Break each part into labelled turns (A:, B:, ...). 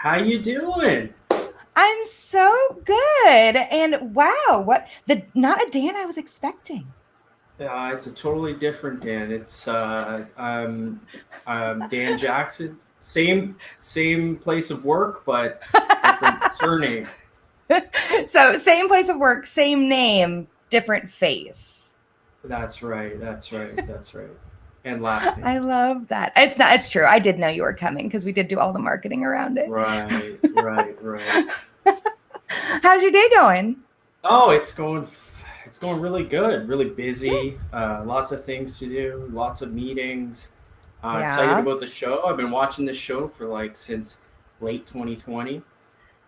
A: How you doing?
B: I'm so good. And wow, not a Dan I was expecting.
A: It's a totally different Dan. It's Dan Jackson. Same place of work, but different surname.
B: So same place of work, same name, different face.
A: That's right. And last name.
B: I love that. It's true. I did know you were coming because we did do all the marketing around it.
A: Right.
B: How's your day going?
A: Oh, it's going really good. Really busy. Lots of things to do. Lots of meetings. Excited about the show. I've been watching this show for since late 2020.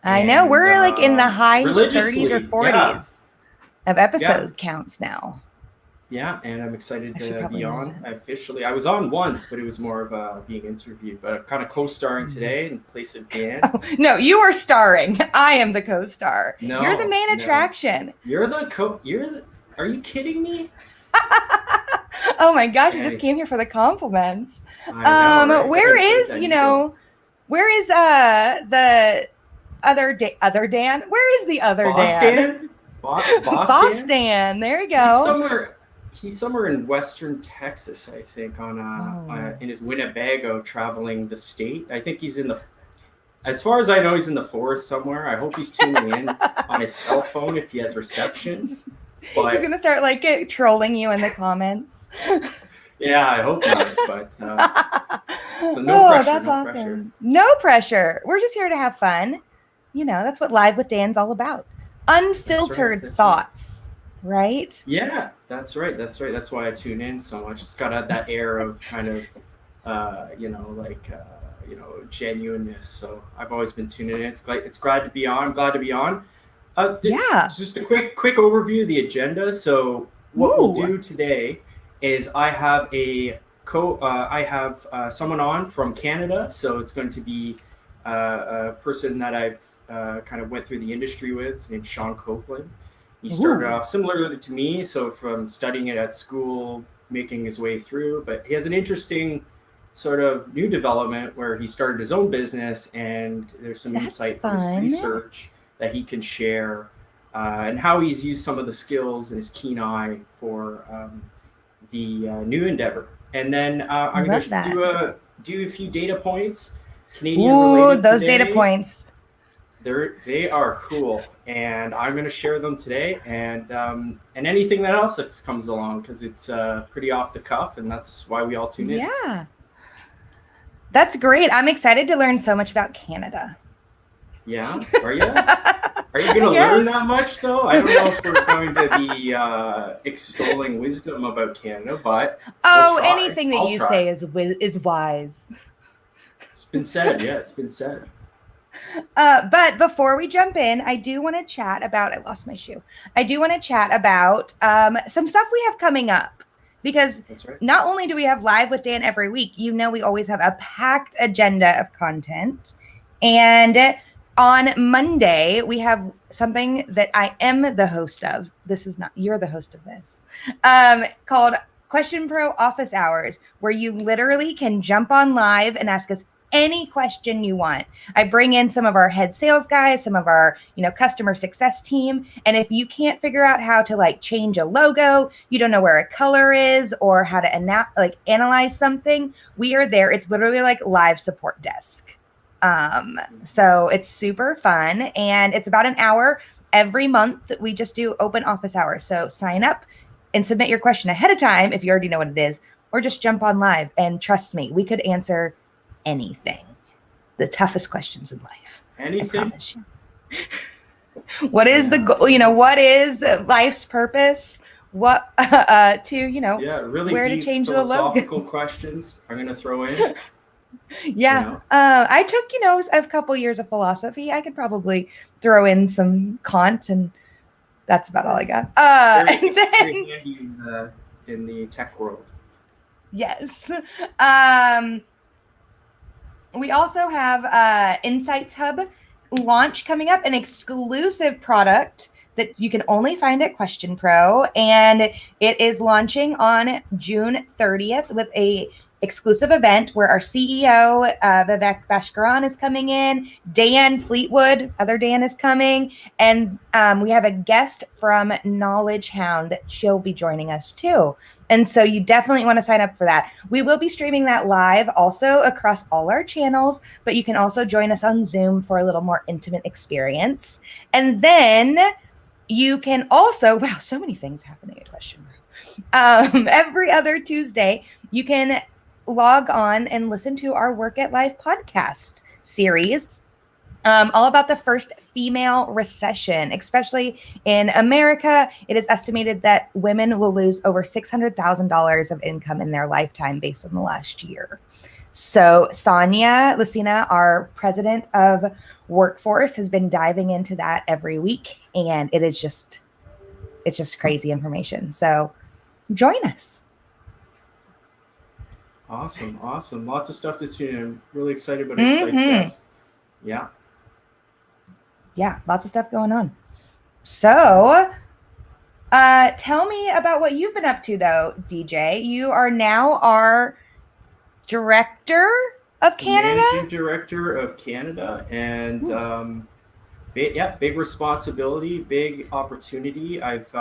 B: I know we're in the high
A: 30s
B: or 40s of episode counts now.
A: Yeah, and I'm excited to be on officially. I was on once, but it was more of being interviewed. But I'm kind of co-starring today in place of Dan.
B: Oh, no, you are starring. I am the co-star.
A: No,
B: you're the main attraction.
A: Are you kidding me?
B: Oh my gosh, you just came here for the compliments.
A: I know, right?
B: Where is the other Dan? Where is the other Dan? Boss Dan. There you go.
A: He's somewhere in Western Texas, I think, in his Winnebago, traveling the state. I think he's as far as I know, he's in the forest somewhere. I hope he's tuning in on his cell phone if he has reception.
B: But he's gonna start trolling you in the comments.
A: Yeah, I hope not. But so no pressure.
B: That's awesome. Pressure. No pressure. We're just here to have fun. That's what Live with Dan's all about. Unfiltered thoughts. Right?
A: Yeah, that's right. That's why I tune in so much. It's got that air of kind of, genuineness. So I've always been tuning in. It's glad to be on. I'm glad to be on. Just a quick overview of the agenda. So what we'll do today is I have someone on from Canada. So it's going to be a person that I've kind of went through the industry with. His name's Sean Copeland. He started off similarly to me, so from studying it at school, making his way through. But he has an interesting sort of new development where he started his own business, and there's some insight from his research that he can share, and how he's used some of the skills and his keen eye for the new endeavor. And then I'm going to do a few data points. Canadian related
B: those
A: today.
B: Data points.
A: They are cool, and I'm going to share them today, and anything that else that comes along, because it's pretty off the cuff, and that's why we all tune in.
B: Yeah, that's great. I'm excited to learn so much about Canada.
A: Yeah, are you? Are you going to learn that much, though? I don't know if we're going to be extolling wisdom about Canada, but
B: anything that you say is wise.
A: It's been said. Yeah, it's been said.
B: But before we jump in, I do want to chat about, I lost my shoe. I do want to chat about some stuff we have coming up, because not only do we have Live with Dan every week, we always have a packed agenda of content. And on Monday, we have something that I am the host of. You're the host of this, called QuestionPro Office Hours, where you literally can jump on live and ask us any question you want. I bring in some of our head sales guys, some of our, customer success team. And if you can't figure out how to change a logo, you don't know where a color is, or how to analyze something, we are there. It's literally live support desk. So it's super fun, and it's about an hour every month. We just do open office hours. So sign up and submit your question ahead of time if you already know what it is, or just jump on live. And trust me, we could answer anything, the toughest questions in life.
A: Anything.
B: I promise you. What is the goal? What is life's purpose? What
A: really
B: where
A: deep
B: to change
A: philosophical
B: the logo?
A: questions I'm going to throw in.
B: I took a couple years of philosophy. I could probably throw in some Kant, and that's about all I got.
A: Very handy in the tech world.
B: Yes. We also have Insights Hub launch coming up, an exclusive product that you can only find at QuestionPro, and it is launching on June 30th with a exclusive event where our CEO, Vivek Bashkaran, is coming in. Dan Fleetwood, other Dan, is coming. And we have a guest from Knowledge Hound that she'll be joining us too. And so you definitely want to sign up for that. We will be streaming that live also across all our channels, but you can also join us on Zoom for a little more intimate experience. And then you can also, wow, so many things happening at QuestionPro. Every other Tuesday, you can log on and listen to our Work at Life podcast series, all about the first female recession, especially in America. It is estimated that women will lose over $600,000 of income in their lifetime based on the last year. So Sonia Lucina, our president of Workforce, has been diving into that every week, and it's just crazy information. So join us.
A: Awesome. Lots of stuff to tune in. I'm really excited about Insights, guys.
B: Yeah, lots of stuff going on. So tell me about what you've been up to, though, DJ. You are now our director of Canada?
A: Managing director of Canada. And big responsibility, big opportunity. I've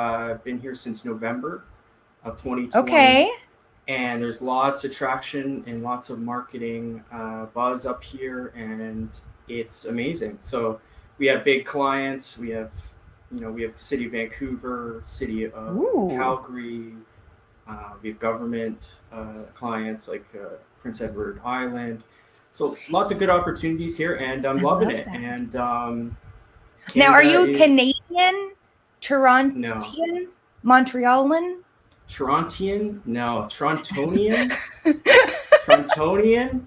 A: been here since November of 2020.
B: Okay.
A: And there's lots of traction and lots of marketing buzz up here, and it's amazing. So we have big clients. We have City of Vancouver, City of Calgary. We have government clients like Prince Edward Island. So lots of good opportunities here, and I'm loving it. That. And
B: now, are you Canadian, Torontian,
A: no.
B: Montrealan?
A: Torontian? No. Torontonian? Torontonian?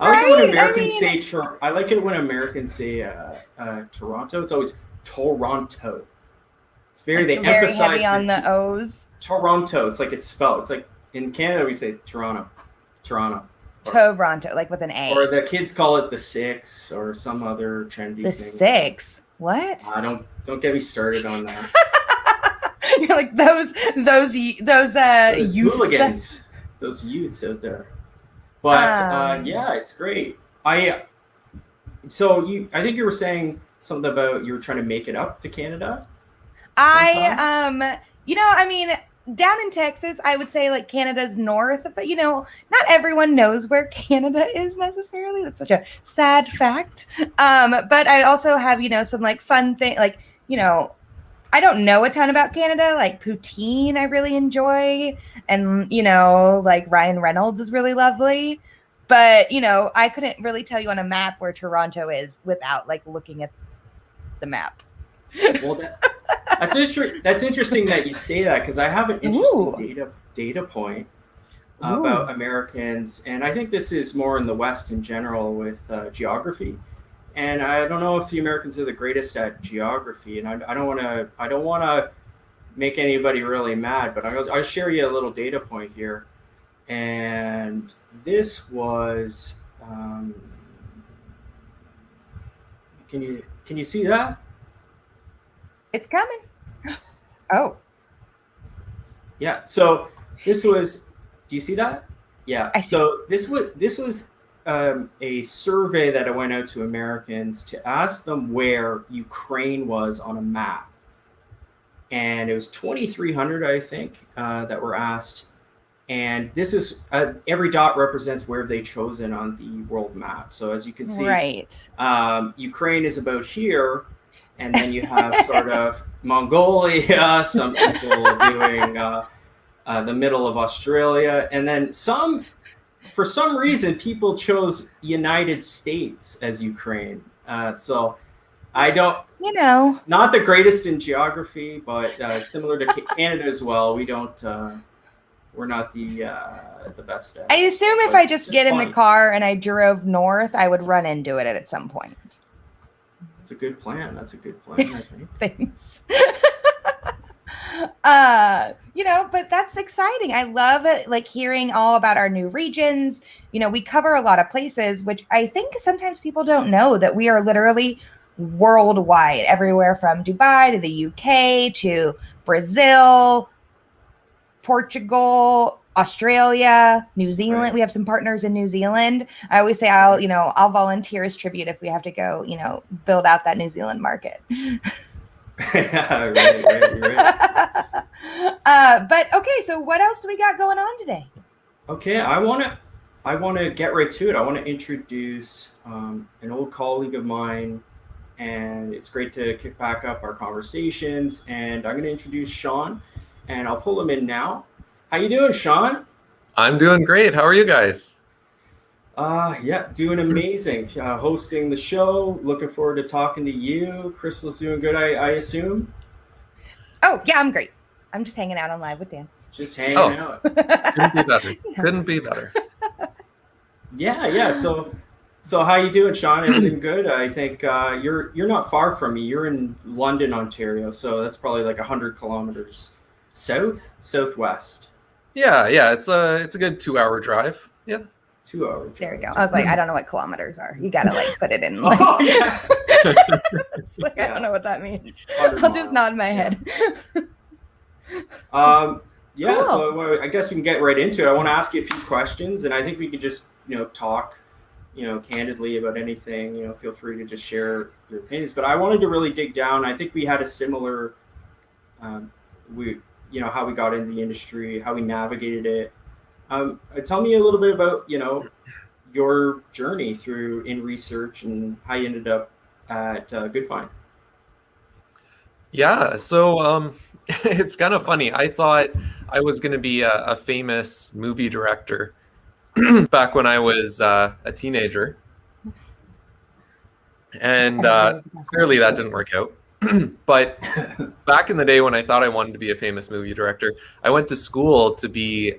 A: I like it when Americans say Toronto. It's always Toronto. It's they emphasize
B: heavy on the O's.
A: Toronto. It's like it's spelled. It's like in Canada we say Toronto.
B: Toronto, like with an A.
A: Or the kids call it the Six or some other trendy thing.
B: The Six? What?
A: Don't get me started on that.
B: You're like those
A: hooligans, those youths out there. But yeah, it's great. I think you were saying something about you were trying to make it up to Canada.
B: Down in Texas, I would say like Canada's north, but not everyone knows where Canada is necessarily. That's such a sad fact. But I also have some like fun thing, like I don't know a ton about Canada. Like poutine, I really enjoy, and like Ryan Reynolds is really lovely. But I couldn't really tell you on a map where Toronto is without like looking at the map.
A: Well, that's interesting that you say that, because I have an interesting data point about Americans, and I think this is more in the West in general with geography. And I don't know if the Americans are the greatest at geography, and I don't want to make anybody really mad, but I'll share you a little data point here. And this was, can you see that?
B: It's coming. Oh.
A: Yeah. So this was. Do you see that? Yeah. So this was a survey that I went out to Americans to ask them where Ukraine was on a map, and it was 2,300, I think, that were asked. And this is every dot represents where they've chosen on the world map. So as you can see, Ukraine is about here, and then you have sort of Mongolia, some people doing the middle of Australia, and then for some reason, people chose United States as Ukraine. So I don't, not the greatest in geography, but similar to Canada as well. We're not the best at it.
B: I assume if I just get in the car and I drove north, I would run into it at some point.
A: That's a good plan. I think.
B: Thanks. But that's exciting. I love it, like hearing all about our new regions. We cover a lot of places, which I think sometimes people don't know that we are literally worldwide, everywhere from Dubai to the UK to Brazil, Portugal, Australia, New Zealand.
A: Right.
B: We have some partners in New Zealand. I always say I'll volunteer as tribute if we have to go, build out that New Zealand market.
A: Yeah, right.
B: But okay, so what else do we got going on today?
A: Okay, I want to get right to it. I want to introduce an old colleague of mine, and it's great to kick back up our conversations. And I'm going to introduce Sean, and I'll pull him in now. How you doing, Sean?
C: I'm doing great. How are you guys?
A: Yeah, doing amazing. Hosting the show. Looking forward to talking to you. Crystal's doing good, I assume.
B: Oh yeah, I'm great. I'm just hanging out on Live with Dan.
A: Just hanging out.
C: Couldn't be better. Couldn't be better.
A: Yeah. So how you doing, Sean? Everything good? I think you're not far from me. You're in London, Ontario, so that's probably like 100 kilometers southwest.
C: Yeah. It's a good 2-hour drive. Yeah.
A: 2 hours.
B: There we go. I was like, I don't know what kilometers are. You gotta put it in.
A: Oh yeah.
B: I don't know what that means. I'll just nod my head.
A: Yeah.
B: Cool.
A: So I guess we can get right into it. I want to ask you a few questions, and I think we could just talk candidly about anything. Feel free to just share your opinions. But I wanted to really dig down. I think we had a similar, how we got into the industry, how we navigated it. Tell me a little bit about your journey in research and how you ended up at Goodfind.
C: Yeah. So it's kind of funny. I thought I was going to be a famous movie director back when I was a teenager, and clearly that didn't work out. But back in the day when I thought I wanted to be a famous movie director, I went to school to be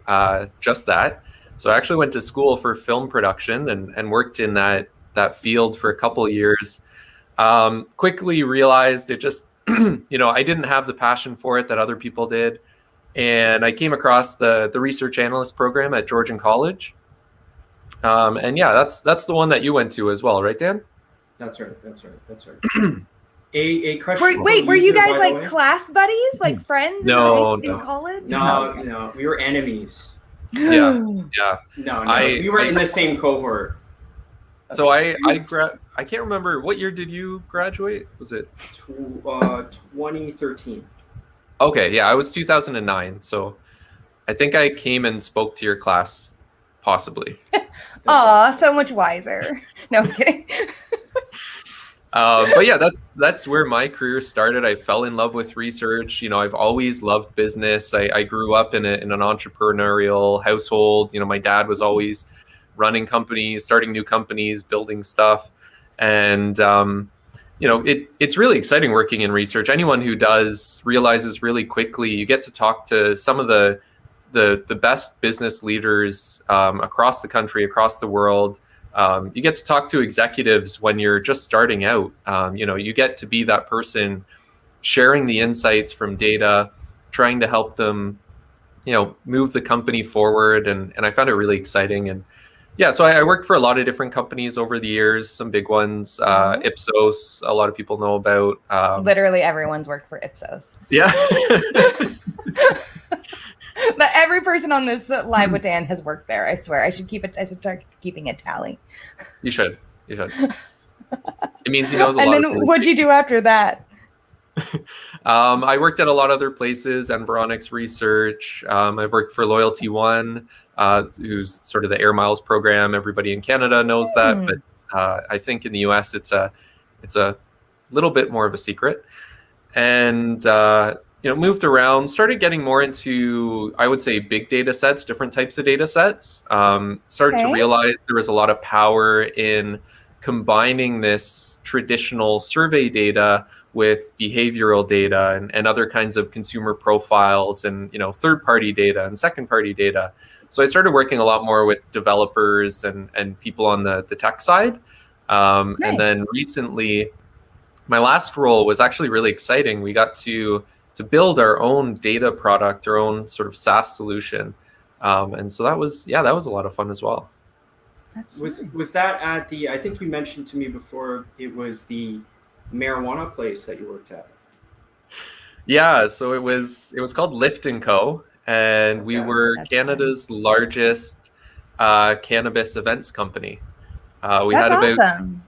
C: just that. So I actually went to school for film production and worked in that field for a couple of years. Quickly realized it just, I didn't have the passion for it that other people did. And I came across the research analyst program at Georgian College. And yeah, that's the one that you went to as well, right, Dan?
A: That's right. A question.
B: Wait, were you guys like class buddies, like friends in college?
A: No, we were enemies.
C: Yeah.
A: No, we were in the same cohort.
C: So I can't remember, what year did you graduate? Was it
A: 2013?
C: Okay, yeah, I was 2009. So I think I came and spoke to your class, possibly.
B: Aw, so much wiser. No, I'm kidding.
C: But yeah, that's where my career started. I fell in love with research. I've always loved business. I grew up in an entrepreneurial household. My dad was always running companies, starting new companies, building stuff. And, it's really exciting working in research. Anyone who does realizes really quickly, you get to talk to some of the best business leaders across the country, across the world. You get to talk to executives when you're just starting out. You get to be that person sharing the insights from data, trying to help them, move the company forward. And I found it really exciting. And yeah, so I worked for a lot of different companies over the years, some big ones, Ipsos, a lot of people know about.
B: Literally everyone's worked for Ipsos.
C: Yeah.
B: But every person on this Live with Dan has worked there. I swear. I should start keeping a tally.
C: You should. It means he knows a lot.
B: And then what'd you do after that?
C: I worked at a lot of other places, Environics Research. I've worked for Loyalty One, who's sort of the Air Miles program. Everybody in Canada knows that, but I think in the US it's a little bit more of a secret. And moved around, started getting more into, I would say, big data sets, different types of data sets. Started to realize there was a lot of power in combining this traditional survey data with behavioral data and other kinds of consumer profiles and third-party data and second-party data. So I started working a lot more with developers and people on the tech side. Nice. And then recently, my last role was actually really exciting. We got to build our own data product, our own sort of SaaS solution. And so that was a lot of fun as well.
A: Was that at the, I think you mentioned to me before, it was the marijuana place that you worked at?
C: Yeah, so it was called Lift & Co. and we were
B: That's
C: Canada's largest cannabis events company. We
B: That's
C: had about
B: awesome.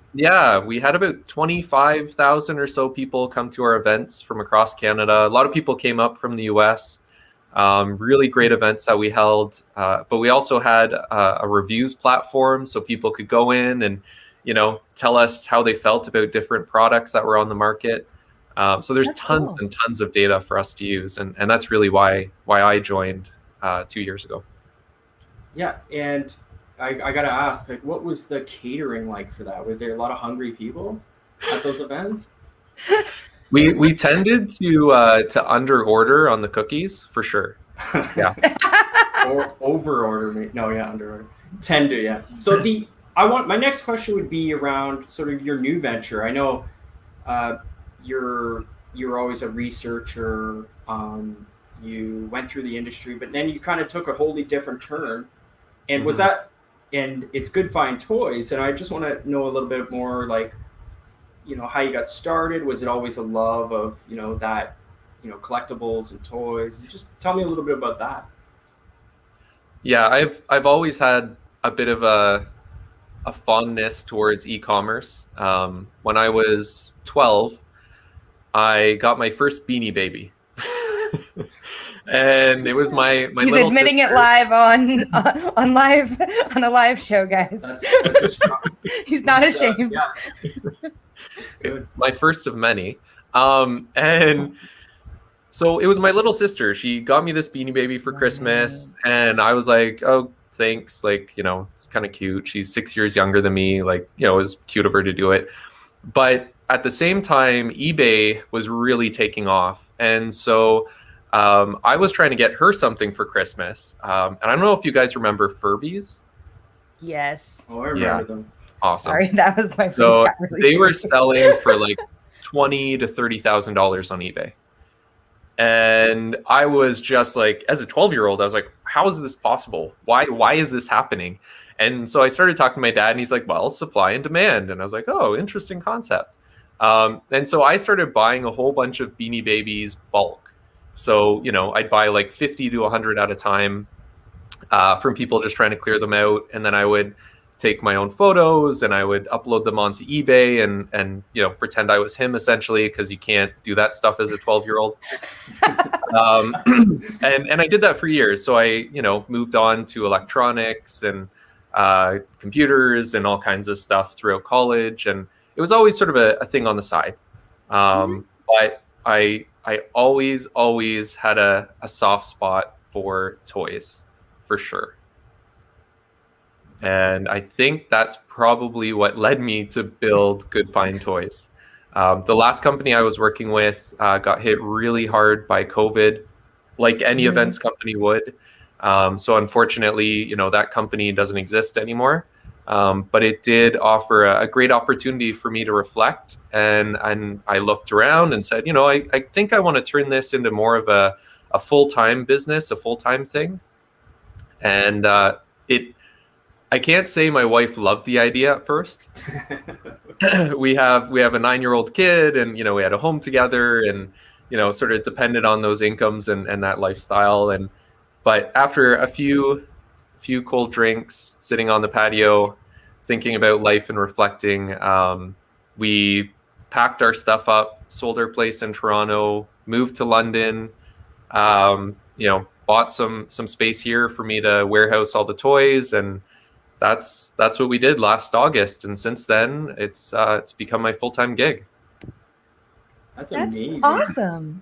C: we had about 25,000 or so people come to our events from across Canada. A lot of people came up from the US. Really great events that we held, but we also had a reviews platform so people could go in and tell us how they felt about different products that were on the market. So there's tons and tons of data for us to use, and that's really why I joined 2 years ago.
A: Yeah, and I gotta ask, like, what was the catering like for that? Were there a lot of hungry people at those events?
C: We tended to under order on the cookies for sure. Yeah.
A: Or over order, no, yeah, under order. Tend to, yeah. So my next question would be around sort of your new venture. I know you're always a researcher. You went through the industry, but then you kind of took a wholly different turn. And was that, and it's Goodfind Toys, and I just want to know a little bit more, like, how you got started. Was it always a love of, that, collectibles and toys? Just tell me a little bit about that.
C: Yeah, I've always had a bit of a fondness towards e-commerce. When I was 12, I got my first Beanie Baby. And it was my
B: He's
C: little
B: admitting
C: sister.
B: it live on a live show, guys.
A: That's a strong,
B: He's not ashamed.
A: Yeah. It's good.
C: My first of many. And so it was my little sister. She got me this Beanie Baby for Christmas, and I was like, oh, thanks. Like, it's kind of cute. She's 6 years younger than me. Like, it was cute of her to do it. But at the same time, eBay was really taking off. And so I was trying to get her something for Christmas. And I don't know if you guys remember Furbies.
B: Yes.
A: Oh, I remember them.
C: Awesome.
B: Sorry, that was my face.
C: So
B: got really
C: they were
B: serious.
C: selling for like $20,000 to $30,000 on eBay. And I was just like, as a 12-year-old, I was like, how is this possible? Why is this happening? And so I started talking to my dad, and he's like, well, supply and demand. And I was like, oh, interesting concept. And so I started buying a whole bunch of Beanie Babies bulk. So, I'd buy like 50 to 100 at a time from people just trying to clear them out. And then I would take my own photos and I would upload them onto eBay and pretend I was him, essentially, because you can't do that stuff as a 12-year-old. And I did that for years. So I, moved on to electronics and computers and all kinds of stuff throughout college. And it was always sort of a thing on the side. But I always had a soft spot for toys, for sure. And I think that's probably what led me to build Goodfind Toys. The last company I was working with got hit really hard by COVID, like any events company would. So unfortunately, that company doesn't exist anymore. But it did offer a great opportunity for me to reflect. And I looked around and said, I think I want to turn this into more of a full-time business, a full-time thing. And I can't say my wife loved the idea at first. We have a 9-year-old kid, and we had a home together, and sort of depended on those incomes and that lifestyle. But after a few cold drinks, sitting on the patio, thinking about life and reflecting, we packed our stuff up, sold our place in Toronto, moved to London, bought some space here for me to warehouse all the toys, and that's what we did last August. And since then, it's become my full-time gig.
A: That's amazing.
B: Awesome.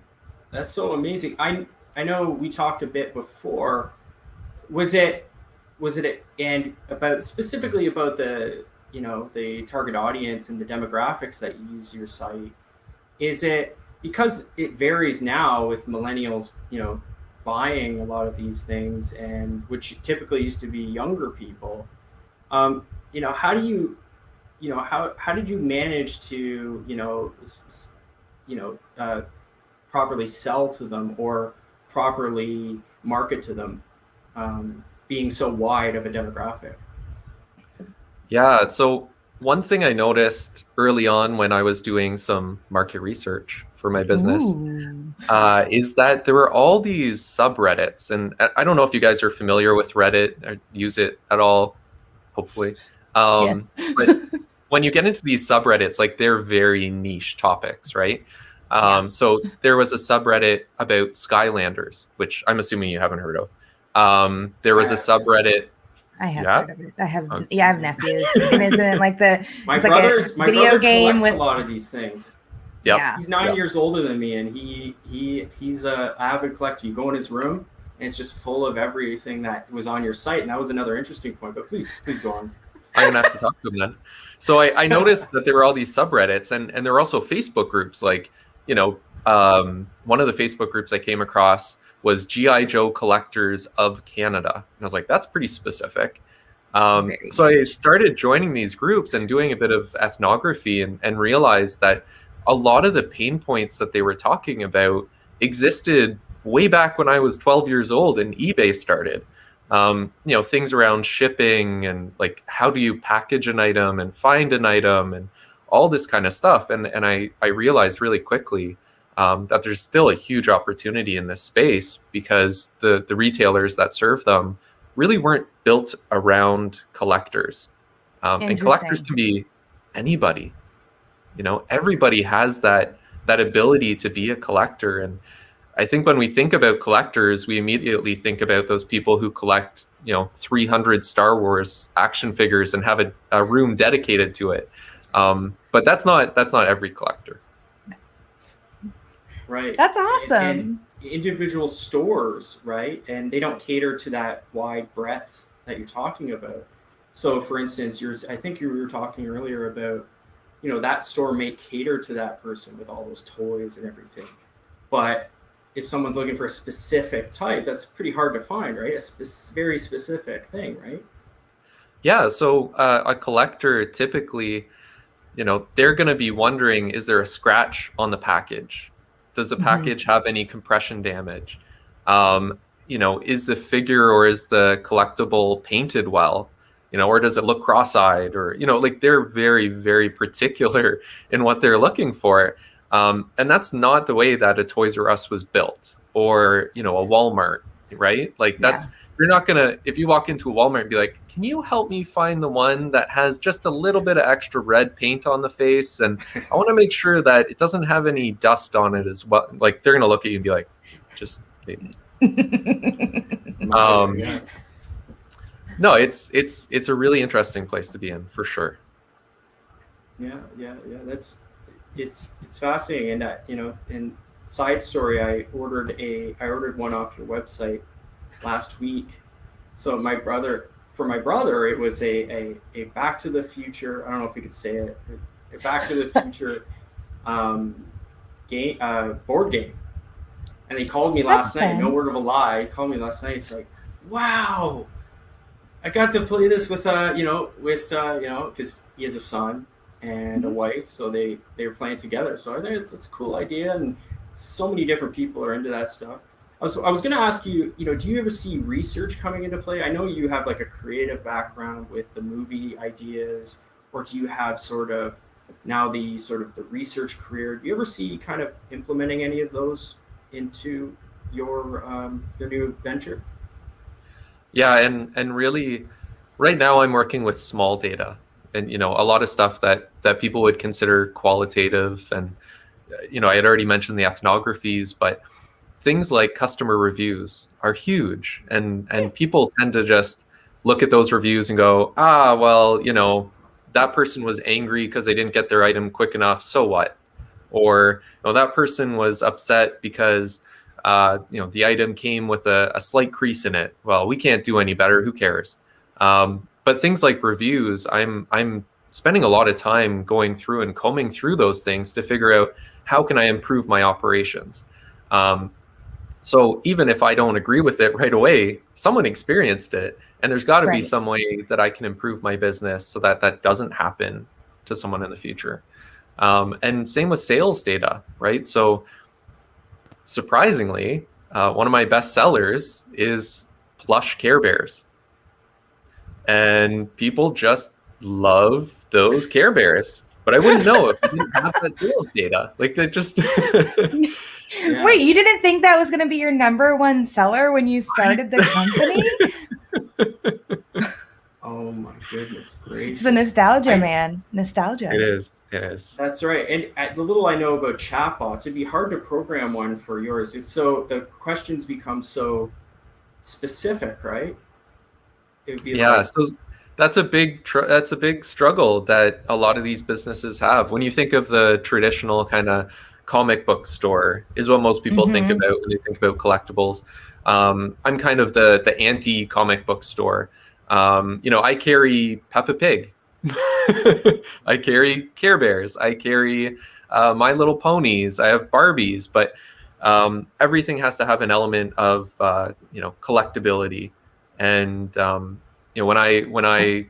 A: That's so amazing. I know we talked a bit before. Was it and about specifically about the the target audience and the demographics that use your site? Is it because it varies now with millennials, buying a lot of these things, and which typically used to be younger people? How do you, how did you manage to, properly sell to them or properly market to them, being so wide of a demographic?
C: Yeah, so one thing I noticed early on when I was doing some market research for my business is that there were all these subreddits. And I don't know if you guys are familiar with Reddit or use it at all, hopefully.
B: Yes.
C: But when you get into these subreddits, like they're very niche topics, right? So there was a subreddit about Skylanders, which I'm assuming you haven't heard of. There was a subreddit.
B: I have
C: Yeah?
B: heard of it. I have nephews. And isn't it like the
A: my brother
B: game with
A: a lot of these things.
C: Yep.
B: Yeah.
A: He's 9 years older than me, and he's a avid collector. You go in his room, and it's just full of everything that was on your site, and that was another interesting point. But please go on.
C: I'm gonna have to talk to him then. So I noticed that there were all these subreddits, and there were also Facebook groups. Like, you know, one of the Facebook groups I came across was GI Joe Collectors of Canada, and I was like, that's pretty specific. So I started joining these groups and doing a bit of ethnography, and realized that a lot of the pain points that they were talking about existed way back when I was 12 years old and eBay started. You know, things around shipping and like how do you package an item and find an item and all this kind of stuff. And I realized really quickly that there's still a huge opportunity in this space because the retailers that serve them really weren't built around collectors. And collectors can be anybody. You know, everybody has that ability to be a collector. And I think when we think about collectors, we immediately think about those people who collect, you know, 300 Star Wars action figures and have a room dedicated to it. But that's not every collector.
A: Right.
B: That's awesome.
A: And individual stores, right? And they don't cater to that wide breadth that you're talking about. So, for instance, I think you were talking earlier about, you know, that store may cater to that person with all those toys and everything. But if someone's looking for a specific type, that's pretty hard to find, right? A very specific thing, right?
C: Yeah. So a collector typically, you know, they're going to be wondering, is there a scratch on the package? Does the package have any compression damage? You know, is the figure or is the collectible painted well? You know, or does it look cross-eyed? Or, you know, like they're very, very particular in what they're looking for. And that's not the way that a Toys R Us was built, or, you know, a Walmart, right? Like you're not gonna, if you walk into a Walmart and be like, can you help me find the one that has just a little bit of extra red paint on the face, and I want to make sure that it doesn't have any dust on it as well. Like they're gonna look at you and be like, just maybe. No, it's a really interesting place to be in, for sure.
A: Yeah. It's fascinating. And you know, in side story, I ordered one off your website last week. So my brother, it was a Back to the Future. I don't know if we could say it. A Back to the Future board game. And he called me last night. No word of a lie. He called me last night. He's like, "Wow, I got to play this with because he has a son and a wife, so they were playing together. So I think it's a cool idea, and so many different people are into that stuff. I was going to ask you, you know, do you ever see research coming into play? I know you have like a creative background with the movie ideas, or do you have sort of now the research career? Do you ever see kind of implementing any of those into your new venture?
C: Yeah, and really, right now I'm working with small data, and you know, a lot of stuff that people would consider qualitative, and you know, I had already mentioned the ethnographies, but things like customer reviews are huge, and people tend to just look at those reviews and go, well, you know, that person was angry because they didn't get their item quick enough, so what? Or, you know, that person was upset because you know, the item came with a slight crease in it. Well, we can't do any better. Who cares? But things like reviews, I'm spending a lot of time going through and combing through those things to figure out how can I improve my operations. So even if I don't agree with it right away, someone experienced it, and there's got to be some way that I can improve my business so that that doesn't happen to someone in the future. And same with sales data, right? So surprisingly, one of my best sellers is plush Care Bears. And people just love those Care Bears. But I wouldn't know if I didn't have that sales data. Like that just.
B: Yeah. Wait, you didn't think that was going to be your number one seller when you started the company?
A: Oh my goodness gracious!
B: It's the nostalgia, man. Nostalgia.
C: It is. It is.
A: That's right. And the little I know about chatbots, it'd be hard to program one for yours. It's so the questions become so specific, right? It'd be
C: so that's a big struggle that a lot of these businesses have. When you think of the traditional kind of comic book store, is what most people think about when they think about collectibles. I'm kind of the anti comic book store. I carry Peppa Pig. I carry Care Bears. I carry My Little Ponies. I have Barbies, but everything has to have an element of collectability. And when I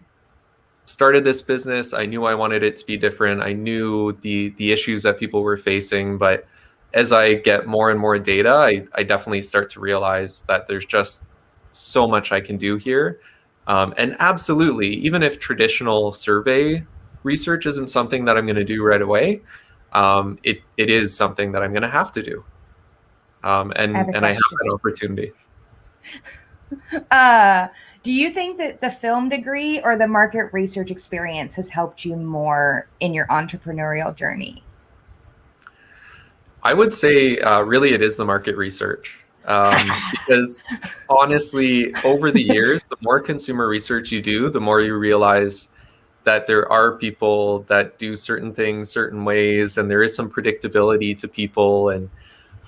C: started this business, I knew I wanted it to be different. I knew the issues that people were facing, but as I get more and more data, I definitely start to realize that there's just so much I can do here. And absolutely, even if traditional survey research isn't something that I'm going to do right away, it is something that I'm going to have to do. And I have that opportunity.
B: Do you think that the film degree or the market research experience has helped you more in your entrepreneurial journey?
C: I would say really it is the market research. Because honestly, over the years, the more consumer research you do, the more you realize that there are people that do certain things certain ways, and there is some predictability to people. And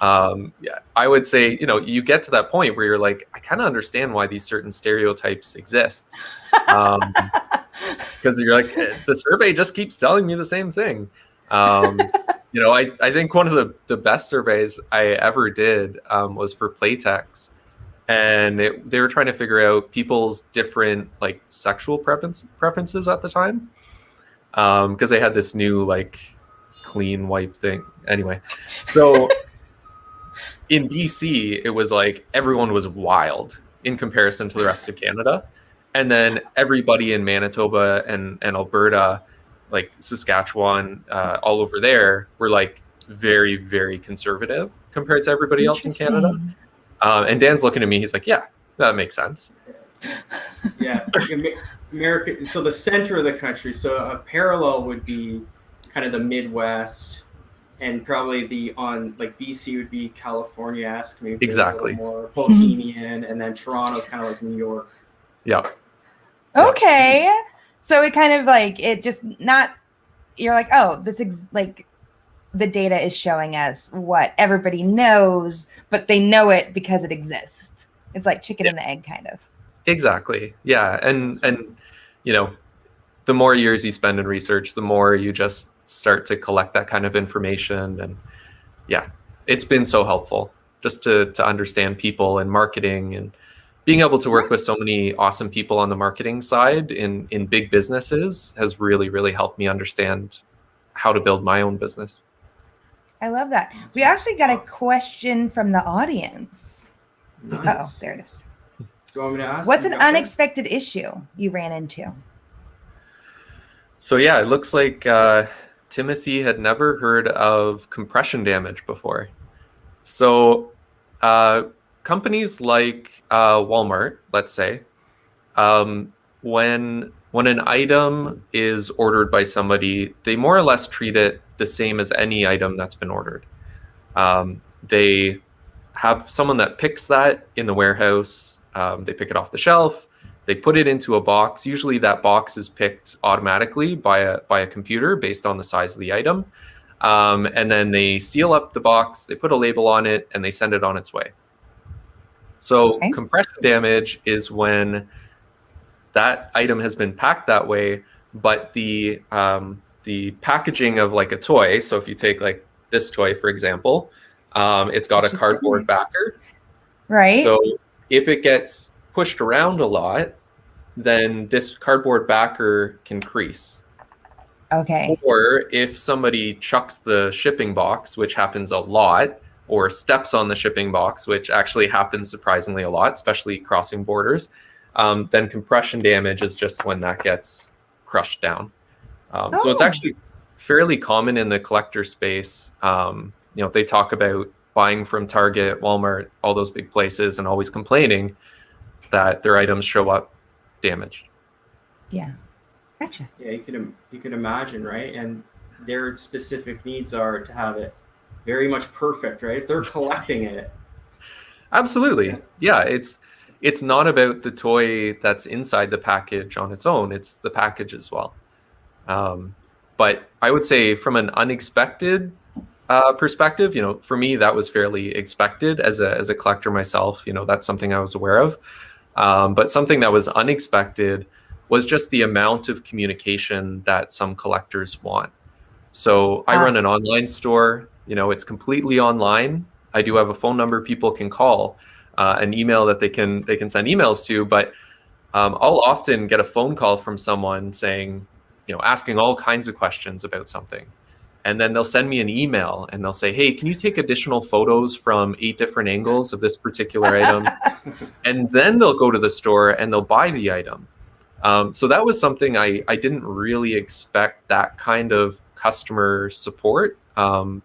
C: I would say, you get to that point where you're like, I kind of understand why these certain stereotypes exist. Because you're like, the survey just keeps telling me the same thing. I think one of the best surveys I ever did was for Playtex, and they were trying to figure out people's different like sexual preferences at the time, because they had this new like clean wipe thing. Anyway, so in BC, it was like everyone was wild in comparison to the rest of Canada, and then everybody in Manitoba and Alberta, like Saskatchewan, all over there, were like very, very conservative compared to everybody else in Canada. And Dan's looking at me, he's like, yeah, that makes sense.
A: Yeah, America. So the center of the country. So a parallel would be kind of the Midwest, and probably BC would be California-esque, maybe
C: exactly
A: a little more bohemian, and then Toronto's kind of like New York.
C: Yeah.
B: Okay. Yeah. So it kind of like, it just not, you're like, oh, like the data is showing us what everybody knows, but they know it because it exists. It's like chicken and the egg kind of. Exactly.
C: Yeah. And the more years you spend in research, the more you just start to collect that kind of information. And yeah, it's been so helpful just to understand people and marketing, and being able to work with so many awesome people on the marketing side in big businesses has really, really helped me understand how to build my own business.
B: I love that. We actually got a question from the audience. Nice. Oh, there it is.
A: Do you want me to ask?
B: What's an unexpected issue you ran into?
C: So yeah, it looks like Timothy had never heard of compression damage before. So companies like Walmart, let's say, when an item is ordered by somebody, they more or less treat it the same as any item that's been ordered. They have someone that picks that in the warehouse. They pick it off the shelf. They put it into a box. Usually that box is picked automatically by a computer based on the size of the item. And then they seal up the box, they put a label on it, and they send it on its way. So compression damage is when that item has been packed that way, but the packaging of like a toy. So if you take like this toy, for example, it's got a cardboard backer.
B: Right.
C: So if it gets pushed around a lot, then this cardboard backer can crease.
B: Okay.
C: Or if somebody chucks the shipping box, which happens a lot, or steps on the shipping box, which actually happens surprisingly a lot, especially crossing borders, then compression damage is just when that gets crushed down. So it's actually fairly common in the collector space. They talk about buying from Target, Walmart, all those big places, and always complaining that their items show up damaged.
B: Yeah. Gotcha.
A: Yeah, you can imagine, right? And their specific needs are to have it very much perfect, right? If they're collecting it.
C: Absolutely. Yeah, it's not about the toy that's inside the package on its own. It's the package as well. But I would say from an unexpected perspective, for me, that was fairly expected as a collector myself. That's something I was aware of. But something that was unexpected was just the amount of communication that some collectors want. So I run an online store. It's completely online. I do have a phone number people can call, an email that they can send emails to. But I'll often get a phone call from someone saying, asking all kinds of questions about something. And then they'll send me an email and they'll say, hey, can you take additional photos from 8 different angles of this particular item? And then they'll go to the store and they'll buy the item. So that was something I didn't really expect, that kind of customer support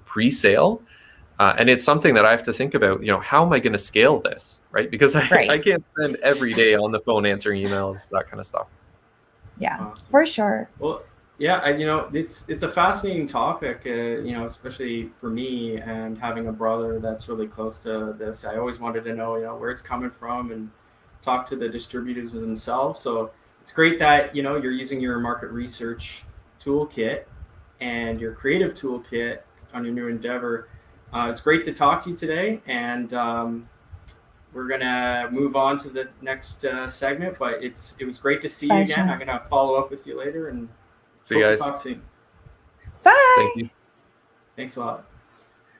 C: pre-sale. And it's something that I have to think about, how am I going to scale this, right? Because I can't spend every day on the phone answering emails, that kind of stuff.
B: Yeah, for sure.
A: Well, yeah, it's a fascinating topic, especially for me, and having a brother that's really close to this. I always wanted to know, where it's coming from and talk to the distributors themselves. So it's great that, you're using your market research toolkit and your creative toolkit on your new endeavor. It's great to talk to you today, and we're gonna move on to the next segment. But it was great to see you again. I'm gonna follow up with you later, and
C: see you guys.
A: Talk soon.
B: Bye.
C: Thank you.
A: Thanks a lot.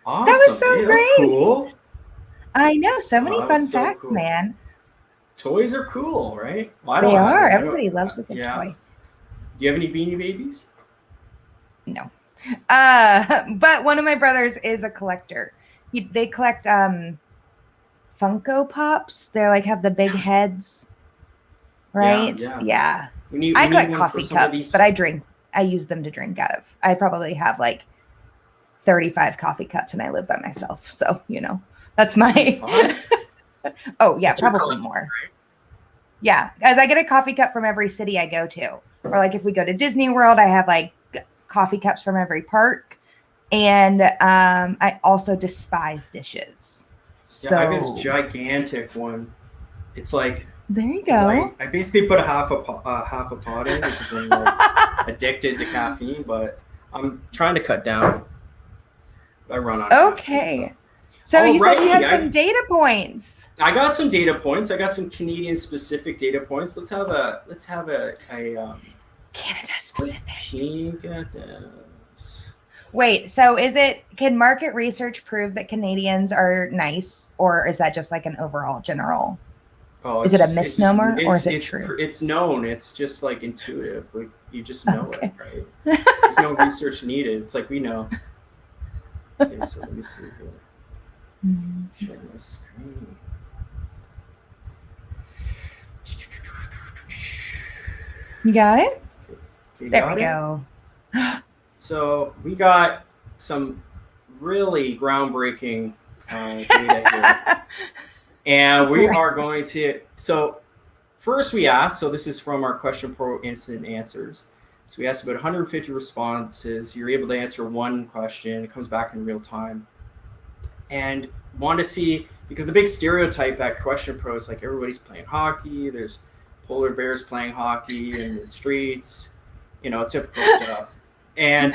A: Awesome.
B: That was so great.
A: That was cool.
B: I know, so many fun facts,
A: cool.
B: Man.
A: Toys are cool, right? Well,
B: they are. Everybody loves a good toy.
A: Do you have any Beanie Babies?
B: No. But one of my brothers is a collector. They collect Funko Pops. They're like have the big heads, right? Yeah. I collect coffee cups, but I use them to drink out of. I probably have like 35 coffee cups, and I live by myself, so that's my. Oh yeah, probably more. Yeah, as I get a coffee cup from every city I go to, or like if we go to Disney World, I have like coffee cups from every park, and I also despise dishes. So
A: I have this gigantic one. It's like
B: there you go.
A: I basically put a half a pot in because I'm like addicted to caffeine, but I'm trying to cut down. I run on.
B: Okay. Caffeine, so you said you had some data points.
A: I got some data points. I got some Canadian specific data points. Let's have a
B: Canada specific.
A: Peek at this.
B: Wait, so can market research prove that Canadians are nice, or is that just like an overall general?
A: Oh,
B: is it a misnomer, or is it true?
A: It's known. It's just like intuitive. Like you just know it, right? There's no research needed. It's like we know. Okay, so let me see here. Share my screen.
B: You got it?
A: There we go. So we got some really groundbreaking data here. And we are going to, so first we asked, so this is from our QuestionPro instant answers. So we asked about 150 responses. You're able to answer one question. It comes back in real time. And want to see, because the big stereotype at QuestionPro is like everybody's playing hockey. There's polar bears playing hockey in the streets, typical stuff. And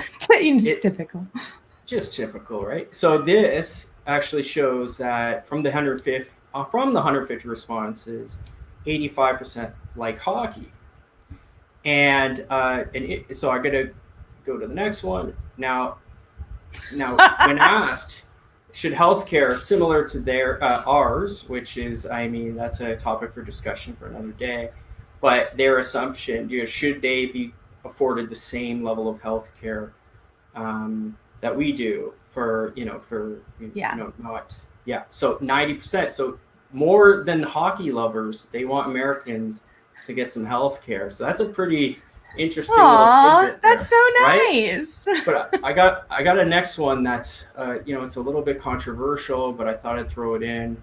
A: just typical, right? So this actually shows that from the 150 responses, 85% like hockey. And so I'm gonna go to the next one. Now when asked, should healthcare similar to ours, which is, that's a topic for discussion for another day, but their assumption, should they be afforded the same level of healthcare that we do for so 90%. So more than hockey lovers, they want Americans to get some health care. So that's a pretty interesting little tidbit
B: that's so
A: right?
B: nice.
A: But I got a next one that's it's a little bit controversial, but I thought I'd throw it in.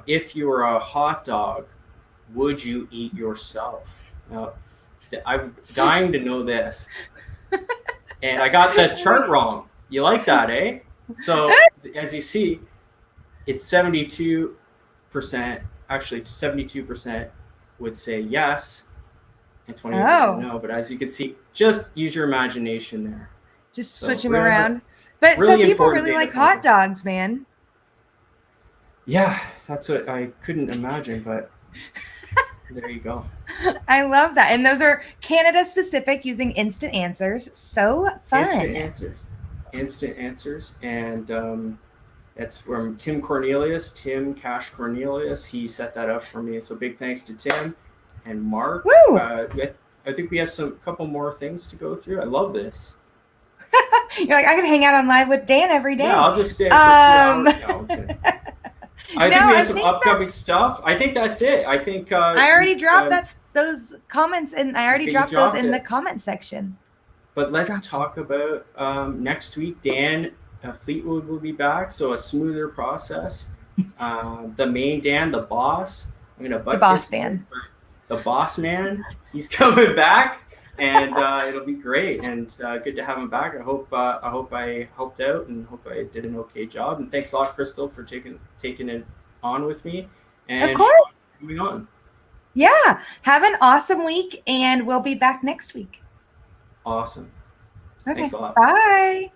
A: If you were a hot dog, would you eat yourself? Now, I'm dying to know this. And I got the chart wrong. You like that, eh? So as you see, it's 72%. Actually, 72% would say yes, and 28% no. But as you can see, just use your imagination there.
B: Just switch them around. But really some people really like hot dogs, man.
A: Yeah, that's what I couldn't imagine, but there you go.
B: I love that. And those are Canada specific using instant answers. So fun.
A: Instant answers. And it's from Tim Cornelius, Tim Cash Cornelius. He set that up for me. So big thanks to Tim and Mark.
B: Woo!
A: I think we have a couple more things to go through. I love this.
B: You're like, I can hang out on Live with Dan every day.
A: Yeah, I'll just stay for 2 hours. No, okay. I think we have some upcoming stuff. I think that's it. I think
B: I already dropped those comments, and I already dropped those in the comment section.
A: But let's talk about next week. Dan Fleetwood will be back, so a smoother process. The main Dan, the boss. I'm gonna
B: the boss Dan.
A: The boss man. He's coming back, and it'll be great. And good to have him back. I hope I helped out, and hope I did an okay job. And thanks a lot, Crystal, for taking it on with me. And
B: of course,
A: moving on.
B: Yeah, have an awesome week, and we'll be back next week.
A: Awesome.
B: Okay.
A: Thanks a lot.
B: Bye.